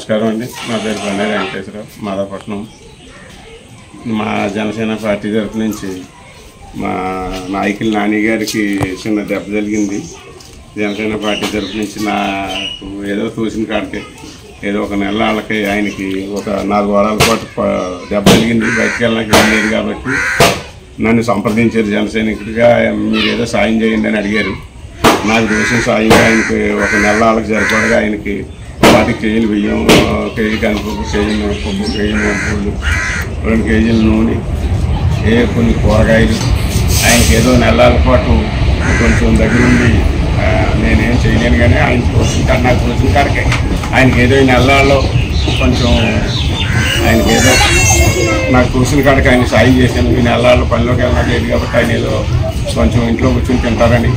నమస్కారం అండి. నా పేరు బండారి వెంకటేశ్వరరావు, మాదాపట్నం. మా జనసేన పార్టీ తరఫు నుంచి మా నాయకులు నాని గారికి చిన్న దెబ్బ జరిగింది. జనసేన పార్టీ తరఫు నుంచి నాకు ఏదో తోసిన కాడికి ఏదో ఒక నెల వాళ్ళకి ఆయనకి ఒక 4 వారాల పాటు దెబ్బ జరిగింది. బయటికి వెళ్ళడానికి వెళ్ళలేదు కాబట్టి నన్ను సంప్రదించారు. జనసైనికుడిగా మీరు ఏదో సాయం చేయండి అని అడిగారు. నాకు దోషం సాయంగా ఆయనకి ఒక నెల వాళ్ళకి సరిపడగా ఆయనకి 10 కేజీలు బియ్యం, కేజీ కందిపప్పు, కేజీ మినపప్పు, కేజీ మినపగుళ్ళు, 2 కేజీల నూనె, కొన్ని కూరగాయలు ఆయనకి ఏదో నెలల పాటు కొంచెం దగ్గరుండి నేనేం చేయలేను కానీ ఆయన తోసిన కాడ నాకు తోసిన కాడికే ఆయనకి ఏదో ఈ నెలల్లో కొంచెం ఆయనకి ఏదో నాకు తోసిన కాడికి ఆయన సాయం చేశాను. ఈ నెలల్లో పనిలోకి వెళ్ళలేదు కాబట్టి ఆయన ఏదో కొంచెం ఇంట్లో కూర్చొని తింటారని